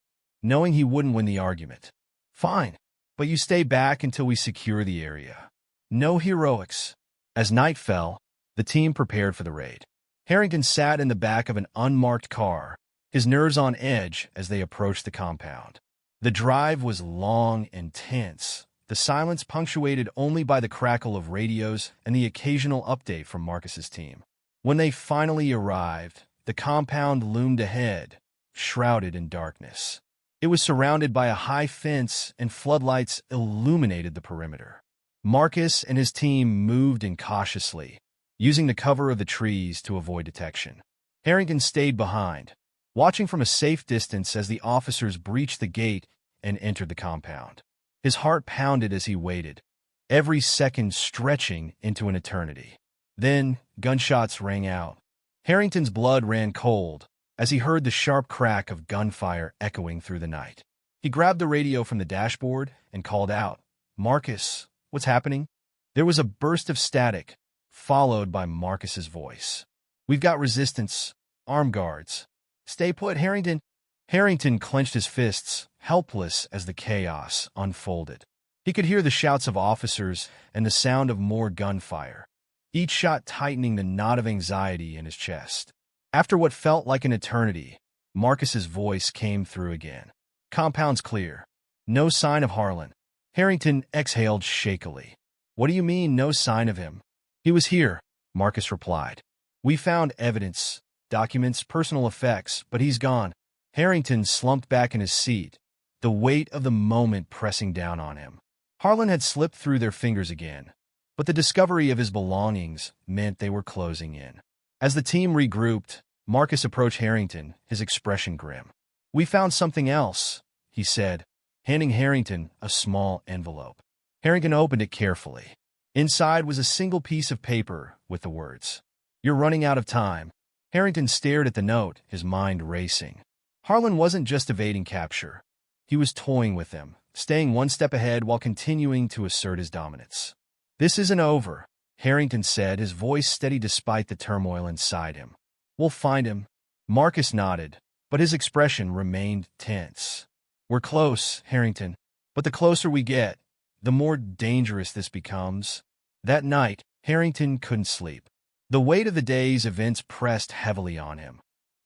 knowing he wouldn't win the argument. "Fine, but you stay back until we secure the area. No heroics." As night fell, the team prepared for the raid. Harrington sat in the back of an unmarked car, his nerves on edge as they approached the compound. The drive was long and tense, the silence punctuated only by the crackle of radios and the occasional update from Marcus's team. When they finally arrived, the compound loomed ahead, shrouded in darkness. It was surrounded by a high fence, and floodlights illuminated the perimeter. Marcus and his team moved in cautiously, using the cover of the trees to avoid detection. Harrington stayed behind, watching from a safe distance as the officers breached the gate and entered the compound. His heart pounded as he waited, every second stretching into an eternity. Then, gunshots rang out. Harrington's blood ran cold as he heard the sharp crack of gunfire echoing through the night. He grabbed the radio from the dashboard and called out, "Marcus, what's happening?" There was a burst of static, followed by Marcus's voice. "We've got resistance, armed guards. Stay put, Harrington." Harrington clenched his fists, helpless as the chaos unfolded. He could hear the shouts of officers and the sound of more gunfire, each shot tightening the knot of anxiety in his chest. After what felt like an eternity, Marcus's voice came through again. "Compound's clear. No sign of Harlan." Harrington exhaled shakily. "What do you mean, no sign of him?" "He was here," Marcus replied. "We found evidence, documents, personal effects, but he's gone." Harrington slumped back in his seat, the weight of the moment pressing down on him. Harlan had slipped through their fingers again, but the discovery of his belongings meant they were closing in. As the team regrouped, Marcus approached Harrington, his expression grim. "We found something else," he said, handing Harrington a small envelope. Harrington opened it carefully. Inside was a single piece of paper with the words, "You're running out of time." Harrington stared at the note, his mind racing. Harlan wasn't just evading capture. He was toying with them, staying one step ahead while continuing to assert his dominance. "This isn't over," Harrington said, his voice steady despite the turmoil inside him. "We'll find him." Marcus nodded, but his expression remained tense. "We're close, Harrington, but the closer we get, the more dangerous this becomes." That night, Harrington couldn't sleep. The weight of the day's events pressed heavily on him.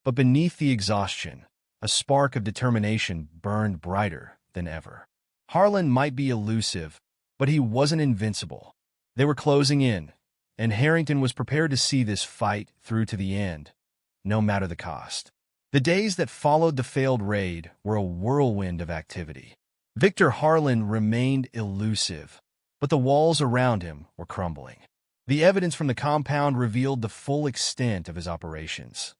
But beneath the exhaustion, a spark of determination burned brighter than ever. Harlan might be elusive, but he wasn't invincible. They were closing in, and Harrington was prepared to see this fight through to the end, no matter the cost. The days that followed the failed raid were a whirlwind of activity. Victor Harlan remained elusive, but the walls around him were crumbling. The evidence from the compound revealed the full extent of his operations.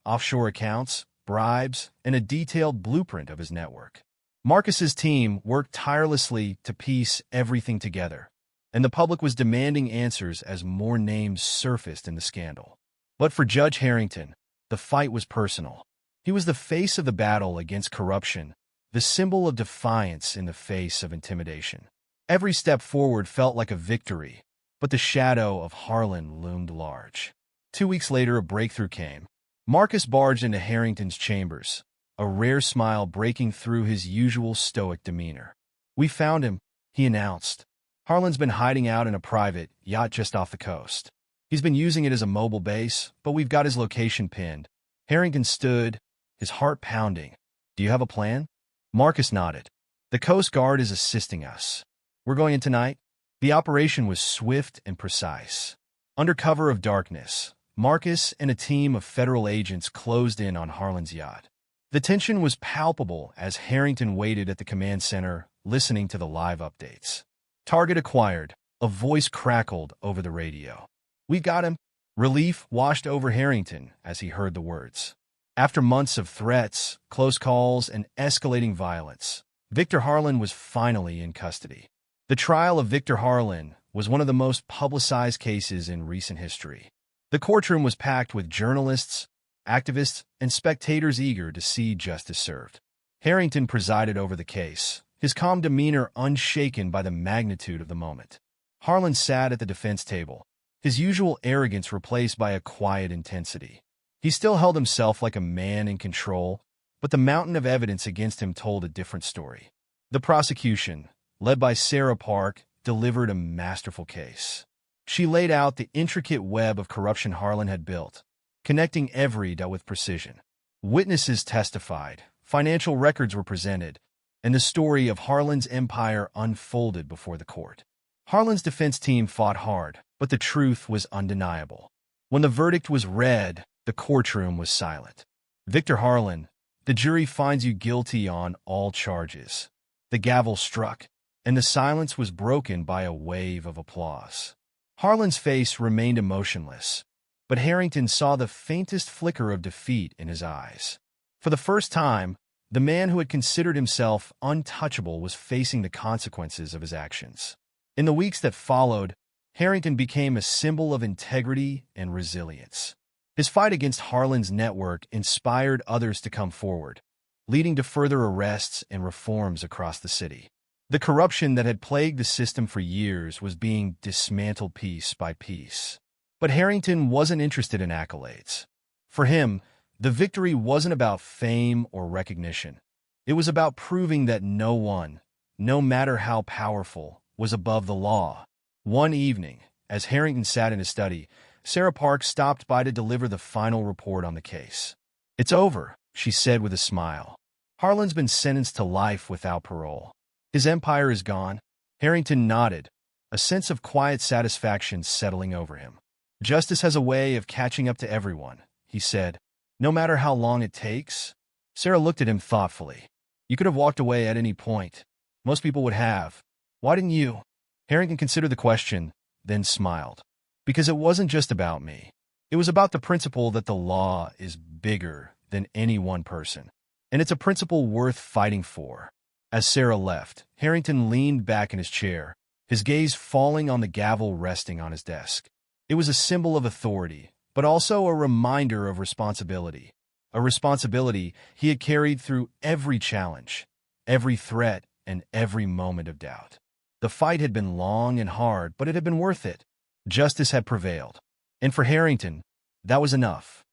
Offshore accounts, bribes, and a detailed blueprint of his network. Marcus's team worked tirelessly to piece everything together, and the public was demanding answers as more names surfaced in the scandal. But for Judge Harrington, the fight was personal. He was the face of the battle against corruption, the symbol of defiance in the face of intimidation. Every step forward felt like a victory, but the shadow of Harlan loomed large. 2 weeks later, a breakthrough came. Marcus barged into Harrington's chambers, a rare smile breaking through his usual stoic demeanor. "We found him," he announced. "Harlan's been hiding out in a private yacht just off the coast. He's been using it as a mobile base, but we've got his location pinned." Harrington stood, his heart pounding. "Do you have a plan?" Marcus nodded. "The Coast Guard is assisting us. We're going in tonight." The operation was swift and precise. Under cover of darkness, Marcus and a team of federal agents closed in on Harlan's yacht. The tension was palpable as Harrington waited at the command center, listening to the live updates. "Target acquired," a voice crackled over the radio. "We got him." Relief washed over Harrington as he heard the words. After months of threats, close calls, and escalating violence, Victor Harlan was finally in custody. The trial of Victor Harlan was one of the most publicized cases in recent history. The courtroom was packed with journalists, activists, and spectators eager to see justice served. Harrington presided over the case, his calm demeanor unshaken by the magnitude of the moment. Harlan sat at the defense table, his usual arrogance replaced by a quiet intensity. He still held himself like a man in control, but the mountain of evidence against him told a different story. The prosecution, led by Sarah Park, delivered a masterful case. She laid out the intricate web of corruption Harlan had built, connecting every dot with precision. Witnesses testified, financial records were presented, and the story of Harlan's empire unfolded before the court. Harlan's defense team fought hard, but the truth was undeniable. When the verdict was read, the courtroom was silent. "Victor Harlan, the jury finds you guilty on all charges." The gavel struck, and the silence was broken by a wave of applause. Harlan's face remained emotionless, but Harrington saw the faintest flicker of defeat in his eyes. For the first time, the man who had considered himself untouchable was facing the consequences of his actions. In the weeks that followed, Harrington became a symbol of integrity and resilience. His fight against Harlan's network inspired others to come forward, leading to further arrests and reforms across the city. The corruption that had plagued the system for years was being dismantled piece by piece. But Harrington wasn't interested in accolades. For him, the victory wasn't about fame or recognition. It was about proving that no one, no matter how powerful, was above the law. One evening, as Harrington sat in his study, Sarah Park stopped by to deliver the final report on the case. "It's over," she said with a smile. "Harlan's been sentenced to life without parole. His empire is gone." Harrington nodded, a sense of quiet satisfaction settling over him. "Justice has a way of catching up to everyone," he said, "no matter how long it takes." Sarah looked at him thoughtfully. "You could have walked away at any point. Most people would have. Why didn't you?" Harrington considered the question, then smiled. "Because it wasn't just about me. It was about the principle that the law is bigger than any one person. And it's a principle worth fighting for." As Sarah left, Harrington leaned back in his chair, his gaze falling on the gavel resting on his desk. It was a symbol of authority, but also a reminder of responsibility. A responsibility he had carried through every challenge, every threat, and every moment of doubt. The fight had been long and hard, but it had been worth it. Justice had prevailed. And for Harrington, that was enough.